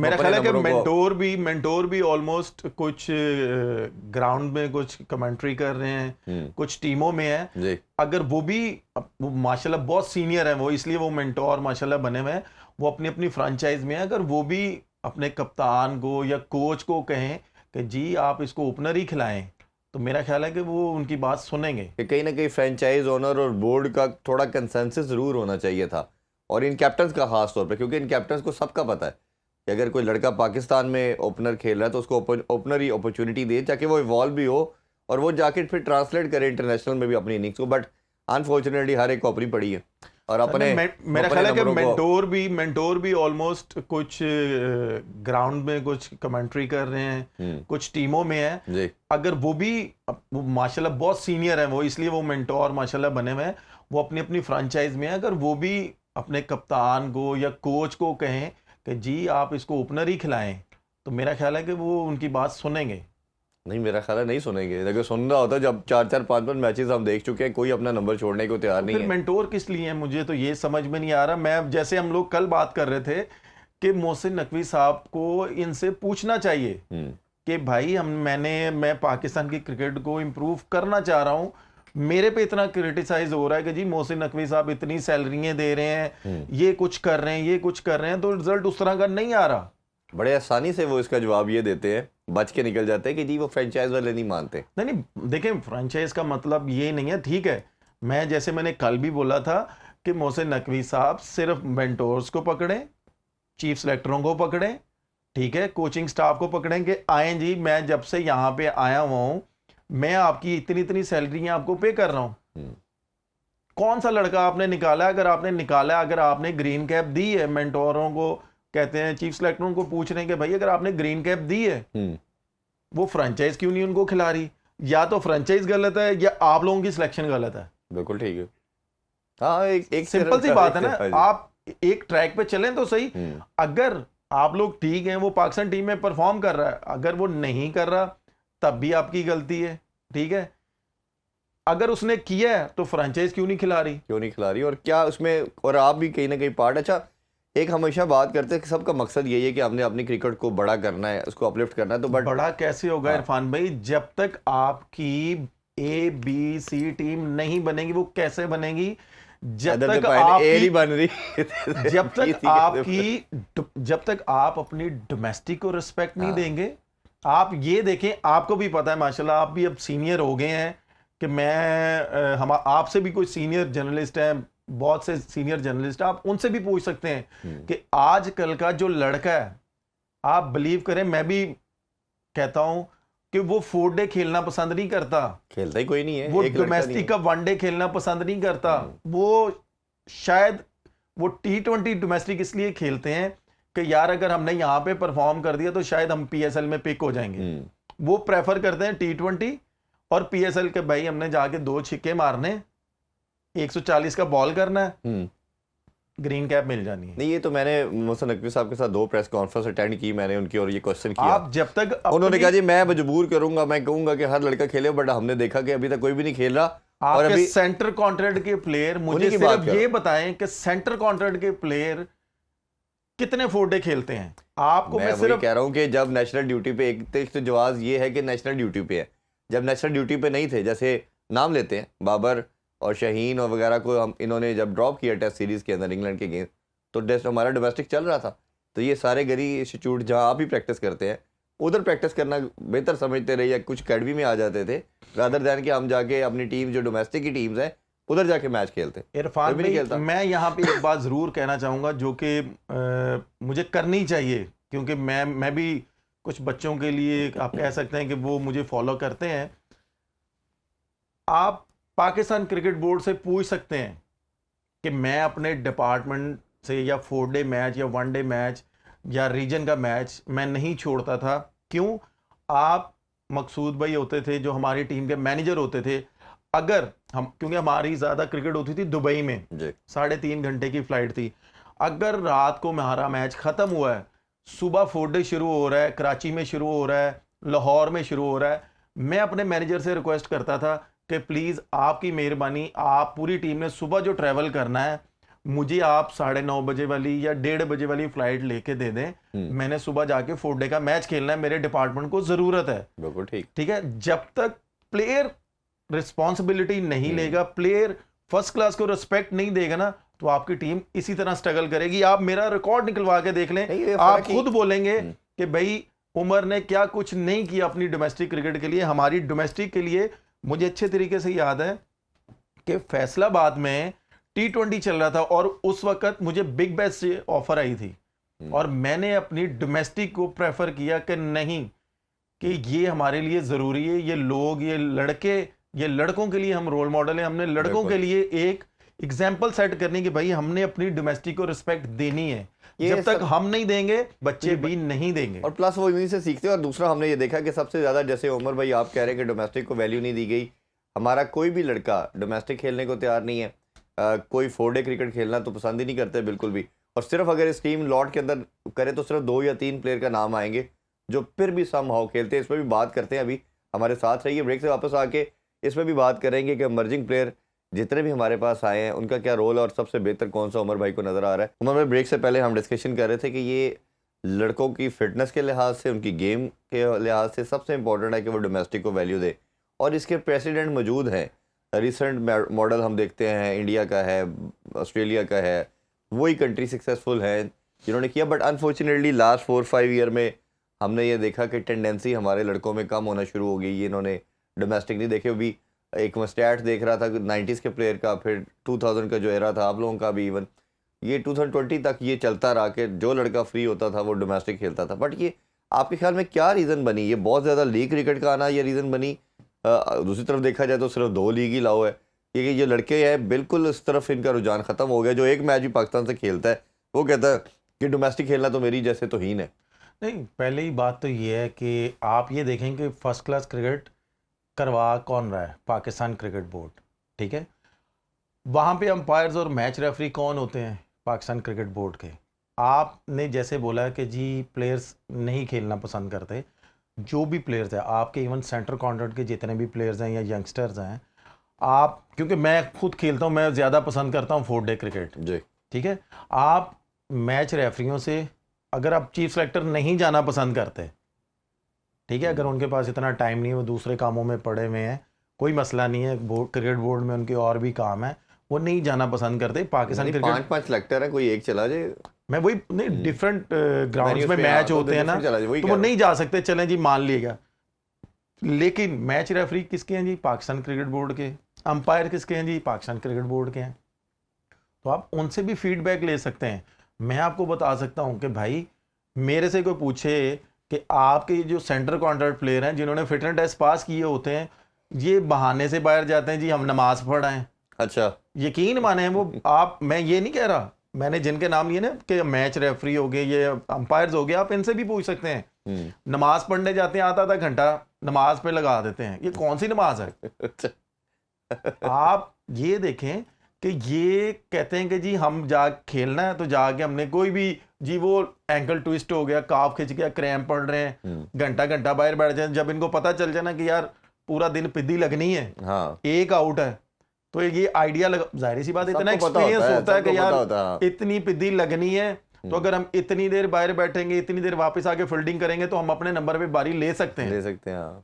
मेरा अपने ख्याल है कि नंबरों को। मेंटोर भी ऑलमोस्ट कुछ ग्राउंड में कुछ कमेंट्री कर रहे हैं, कुछ टीमों में है। जी अगर वो भी वो माशाल्लाह बहुत सीनियर है वो, इसलिए वो मेंटोर माशाल्लाह बने हुए हैं। वो अपनी अपनी फ्रेंचाइज में है, अगर वो भी अपने कप्तान को या कोच को कहें कि जी आप इसको ओपनर ही खिलाएं, तो मेरा ख्याल है कि वो उनकी बात सुनेंगे। कि कहीं ना कहीं फ्रेंचाइज ओनर और बोर्ड का थोड़ा कंसेंसस जरूर होना चाहिए था, और इन कैप्टन्स का खास तौर पे, क्योंकि इन कैप्टन्स को सबका पता है कि अगर कोई लड़का पाकिस्तान में ओपनर खेल रहा है तो उसको ओपनर ही अपॉर्चुनिटी दे, ताकि वो इवॉल्व भी हो और वो जाके फिर ट्रांसलेट करे इंटरनेशनल में भी अपनी इनिंग्स को। बट अनफॉर्चुनेटली हर एक को अपनी पड़ी है और अपने मेरा अपने ख्याल है कि नंबरों को। मेंटोर भी ऑलमोस्ट कुछ ग्राउंड में कुछ कमेंट्री कर रहे हैं, कुछ टीमों में है। जी अगर वो भी वो माशाल्लाह बहुत सीनियर है वो, इसलिए वो मेंटोर माशाल्लाह बने हुए हैं। वो अपनी अपनी फ्रेंचाइज में है, अगर वो भी अपने कप्तान को या कोच को कहें कि जी आप इसको ओपनर ही खिलाएं, तो मेरा ख्याल है कि वो उनकी बात सुनेंगे। नहीं, मेरा ख्याल है नहीं सुनेंगे। अगर सुन रहा होता, जब 4-4 5-5 मैचेस हम देख चुके हैं, कोई अपना नंबर छोड़ने को तैयार तो नहीं फिर है। मेंटोर किस लिए है, मुझे तो ये समझ में नहीं आ रहा। मैं जैसे हम लोग कल बात कर रहे थे कि मोहसिन नकवी साहब को इनसे पूछना चाहिए कि भाई मैं पाकिस्तान की क्रिकेट को इम्प्रूव करना चाह रहा हूं, मेरे पे इतना क्रिटिसाइज हो रहा है कि जी मोहसिन नकवी साहब इतनी सैलरियां दे रहे हैं, ये कुछ कर रहे हैं, ये कुछ कर रहे हैं, तो रिजल्ट उस तरह का नहीं आ रहा। बड़े आसानी से वो इसका जवाब ये देते हैं, बच के निकल जाते हैं कि जी वो फ्रेंचाइज वाले नहीं मानते। नहीं नहीं, देखें फ्रेंचाइज का मतलब ये नहीं है, ठीक है। मैं जैसे मैंने कल भी बोला था कि मोहसिन नकवी साहब सिर्फ मेंटोर्स को पकड़ें, चीफ सेलेक्टरों को पकड़ें, ठीक है, कोचिंग स्टाफ को पकड़ेंगे, आए जी मैं जब से यहाँ पे आया हुआ हूँ मैं आपकी इतनी इतनी सैलरी आपको पे कर रहा हूँ। कौन सा लड़का आपने निकाला? अगर आपने निकाला, अगर आपने ग्रीन कैप दी है, मेंटोरों को कहते हैं, चीफ सेलेक्टरों को पूछ रहे हैं कि भाई अगर आपने ग्रीन कैप दी है, वो फ्रेंचाइज क्यों नहीं उनको खिला रही? या तो फ्रेंचाइज गलत है या आप लोगों की सिलेक्शन गलत है। बिल्कुल ठीक है। हाँ, एक सिंपल सी बात है ना, आप एक ट्रैक पे चलें तो सही। अगर आप लोग ठीक हैं, वो पाकिस्तान टीम में परफॉर्म कर रहा है, अगर वो नहीं कर रहा तब भी आपकी गलती है, ठीक है। अगर उसने किया है तो फ्रेंचाइज क्यों नहीं खिला रही? और क्या उसमें, और आप भी कहीं ना कहीं पार्ट। अच्छा, एक हमेशा बात करते हैं कि सबका मकसद यही है कि हमने अपनी क्रिकेट को बड़ा करना है, उसको अपलिफ्ट करना है, तो बट बड़ा कैसे होगा इरफान भाई, जब तक आपकी ABC टीम नहीं बनेगी? वो कैसे बनेगी? जब तक आपकी बन रही जब तक आप अपनी डोमेस्टिक को रिस्पेक्ट नहीं देंगे। आप ये देखें, आपको भी पता है माशाल्लाह, आप भी अब सीनियर हो गए हैं कि हम आपसे भी कोई सीनियर जर्नलिस्ट हैं, बहुत से सीनियर जर्नलिस्ट, आप उनसे भी पूछ सकते हैं कि आजकल का जो लड़का है, आप बिलीव करें, मैं भी कहता हूं कि वो 4 डे खेलना पसंद नहीं करता, खेलता ही कोई नहीं है, वो डोमेस्टिक का 1 डे खेलना पसंद नहीं करता। वो शायद वो T20 डोमेस्टिक इसलिए खेलते हैं कि यार अगर हमने यहाँ पे परफॉर्म कर दिया तो शायद हम PSL में पिक हो जाएंगे। वो प्रेफर करते हैं T20 और PSL के, भाई हमने जाके 2 छिक्के मारने, 140 का बॉल करना है, ग्रीन कैप मिल जानी है। नहीं, ये तो मैंने मोहसिन नकवी साहब के साथ 2 प्रेस कॉन्फ्रेंस अटेंड की मैंने उनकी, और ये क्वेश्चन किया। आप जब तक उन्होंने कहा जी मैं मजबूर करूंगा, मैं कहूंगा कि हर लड़का खेले, बट हमने देखा कि अभी तक कोई भी नहीं खेल रहा। और आपके अभी सेंटर कॉन्ट्रैक्ट के प्लेयर, मुझे सिर्फ ये बताएं कि सेंटर कॉन्ट्रैक्ट के प्लेयर कितने 4 डे खेलते हैं? आपको मैं सिर्फ कह रहा हूं कि जब नेशनल ड्यूटी पे, एक तो जवाब ये है कि नेशनल ड्यूटी पे है, जब नेशनल ड्यूटी पे नहीं थे, जैसे नाम लेते हैं बाबर और शाहीन और वगैरह को, हम इन्होंने जब ड्रॉप किया टेस्ट सीरीज के अंदर इंग्लैंड के गेम, तो हमारा डोमेस्टिक चल रहा था, तो ये सारे गरी इंस्टीट्यूट जहाँ आप ही प्रैक्टिस करते हैं उधर प्रैक्टिस करना बेहतर समझते रहे, या कुछ अकेडमी में आ जाते थे, रादर दैन कि हम जाके अपनी टीम जो डोमेस्टिक की टीम्स हैं उधर जाके मैच खेलते। इरफान भाई, मैं यहाँ पे एक बात जरूर कहना चाहूंगा जो कि मुझे करनी चाहिए, क्योंकि मैं भी कुछ बच्चों के लिए, आप कह सकते हैं कि वो मुझे फॉलो करते हैं। आप पाकिस्तान क्रिकेट बोर्ड से पूछ सकते हैं कि मैं अपने डिपार्टमेंट से या 4 डे मैच या 1 डे मैच या रीजन का मैच मैं नहीं छोड़ता था, क्यों? आप मकसूद भाई होते थे जो हमारी टीम के मैनेजर होते थे, अगर हम, क्योंकि हमारी ज़्यादा क्रिकेट होती थी दुबई में, 3.5 घंटे की फ्लाइट थी, अगर रात को हमारा मैच ख़त्म हुआ है, सुबह 4 डे शुरू हो रहा है, कराची में शुरू हो रहा है, लाहौर में शुरू हो रहा है, मैं अपने मैनेजर से रिक्वेस्ट करता था कि प्लीज़ आपकी मेहरबानी, आप पूरी टीम ने सुबह जो ट्रैवल करना है मुझे आप 9:30 बजे वाली या 1:30 बजे वाली फ्लाइट लेके दे दें, मैंने सुबह जाके 4 डे का मैच खेलना है, मेरे डिपार्टमेंट को जरूरत है। बिल्कुल ठीक। ठीक है, जब तक प्लेयर रिस्पॉन्सिबिलिटी नहीं लेगा, प्लेयर फर्स्ट क्लास को रिस्पेक्ट नहीं देगा ना, तो आपकी टीम इसी तरह स्ट्रगल करेगी। आप मेरा रिकॉर्ड निकलवा के देख लें, नहीं, ये आप फर्क ही- खुद बोलेंगे कि भाई उमर ने क्या कुछ नहीं किया अपनी डोमेस्टिक क्रिकेट के लिए। हमारी डोमेस्टिक के लिए मुझे अच्छे तरीके से याद है कि फैसलाबाद में T20 चल रहा था और उस वक्त मुझे बिग बैश से ऑफर आई थी और मैंने अपनी डोमेस्टिक को प्रेफर किया कि नहीं, कि ये हमारे लिए ज़रूरी है, ये लोग, ये लड़के, ये लड़कों के लिए हम रोल मॉडल हैं, हमने लड़कों के लिए एक एग्जाम्पल सेट करनी कि भाई हमने अपनी डोमेस्टिक को रिस्पेक्ट देनी है। जब तक हम नहीं देंगे बच्चे भी नहीं देंगे। और प्लस वो इन्हीं से सीखते हैं। और दूसरा हमने ये देखा कि सबसे ज़्यादा, जैसे उमर भाई आप कह रहे हैं कि डोमेस्टिक को वैल्यू नहीं दी गई, हमारा कोई भी लड़का डोमेस्टिक खेलने को तैयार नहीं है। कोई 4 डे क्रिकेट खेलना तो पसंद ही नहीं करते बिल्कुल भी। और सिर्फ अगर इस टीम लॉट के अंदर करे तो सिर्फ 2 या 3 प्लेयर का नाम आएंगे जो फिर भी समहाउ खेलते हैं। इस पर भी बात करते हैं, अभी हमारे साथ रहिए, ब्रेक से वापस आके इस पर भी बात करेंगे कि इमर्जिंग प्लेयर जितने भी हमारे पास आए हैं उनका क्या रोल और सबसे बेहतर कौन सा उमर भाई को नज़र आ रहा है। उमर भाई, ब्रेक से पहले हम डिस्कशन कर रहे थे कि ये लड़कों की फिटनेस के लिहाज से, उनकी गेम के लिहाज से सबसे इंपॉर्टेंट है कि वो डोमेस्टिक को वैल्यू दे, और इसके प्रेसिडेंट मौजूद हैं। रिसेंट मॉडल हम देखते हैं, इंडिया का है, ऑस्ट्रेलिया का है, वही कंट्री सक्सेसफुल है जिन्होंने किया। बट अनफॉर्चुनेटली लास्ट 4-5 ईयर में हमने ये देखा कि टेंडेंसी हमारे लड़कों में कम होना शुरू हो गई। ये इन्होंने डोमेस्टिक नहीं देखे। अभी एक मैं स्टैट देख रहा था 90s के प्लेयर का, फिर 2000 का जो एरा था आप लोगों का भी, इवन ये 2020 तक ये चलता रहा कि जो लड़का फ्री होता था वो डोमेस्टिक खेलता था। बट ये आपके ख्याल में क्या रीज़न बनी? ये बहुत ज़्यादा लीग क्रिकेट का आना ये रीज़न बनी? दूसरी तरफ देखा जाए तो सिर्फ 2 लीग ही लाओ है, क्योंकि ये लड़के हैं बिल्कुल इस तरफ इनका रुझान ख़त्म हो गया। जो एक मैच भी पाकिस्तान से खेलता है वो कहता है कि डोमेस्टिक खेलना तो मेरी जैसे तौहीन है। नहीं, पहले ही बात तो ये है कि आप ये देखें कि फर्स्ट क्लास क्रिकेट करवा कौन रहा है? Pakistan cricket board. ठीक है, वहाँ पे अंपायर्स और मैच रेफरी कौन होते हैं? पाकिस्तान क्रिकेट बोर्ड के। आपने जैसे बोला कि जी प्लेयर्स नहीं खेलना पसंद करते, जो भी प्लेयर्स हैं आपके, इवन सेंटर कॉन्ट्रैक्ट के जितने भी प्लेयर्स हैं या यंगस्टर्स हैं, आप, क्योंकि मैं खुद खेलता हूँ, मैं ज़्यादा पसंद करता हूँ 4 डे क्रिकेट। जी, ठीक है, आप मैच रेफरियों से, अगर आप चीफ सेलेक्टर नहीं जाना पसंद करते, ठीक है, अगर उनके पास इतना टाइम नहीं है, वो दूसरे कामों में पड़े हुए हैं, कोई मसला नहीं है, बोर्ड, क्रिकेट बोर्ड में उनके और भी काम है, वो नहीं जाना पसंद करते। पाकिस्तान क्रिकेट 5-5 सेलेक्टर है, कोई एक चला जाए, मैं वही नहीं, डिफरेंट ग्राउंड्स में पे मैच तो होते हैं ना, चला जाए, वही तो कह वो रहा नहीं जा सकते, चलें जी मान लिएगा। लेकिन मैच रेफरी किसके हैं जी? पाकिस्तान क्रिकेट बोर्ड के। अंपायर किसके हैं जी? पाकिस्तान क्रिकेट बोर्ड के हैं। तो आप उनसे भी फीडबैक ले सकते हैं। मैं आपको बता सकता हूं कि भाई मेरे से कोई पूछे कि आपके जो सेंटर कॉन्ट्रैक्ट प्लेयर हैं जिन्होंने फिटनेस टेस्ट पास किए होते हैं, ये बहाने से बाहर जाते हैं जी हम नमाज पढ़ाएं। अच्छा, यकीन माने वो आप, मैं ये नहीं कह रहा, मैंने जिनके नाम लिए ना कि मैच रेफरी हो गए, ये अंपायर्स हो गए, आप इनसे भी पूछ सकते हैं। नमाज पढ़ने जाते हैं, आधा घंटा नमाज पे लगा देते हैं, ये कौन सी नमाज है? आप ये देखें कि ये कहते हैं कि जी हम जा खेलना है तो जाके हमने कोई भी जी, वो एंकल ट्विस्ट हो गया, काफ खिंच गया, क्रैम्प पड़ रहे हैं, घंटा बाहर बैठ जाए। जब इनको पता चल जाए ना कि यार पूरा दिन पिद्दी लगनी है, हाँ, एक आउट है, तो ये आइडिया लगा, जाहिर सी बात, इतना सबको पता एक्सपीरियंस होता है कि यार हाँ। इतनी पिद्दी लगनी है, तो अगर हम इतनी देर बाहर बैठेंगे, इतनी देर वापस आके फील्डिंग करेंगे, तो हम अपने नंबर पे बारी ले सकते हैं। ले सकते हैं, हाँ।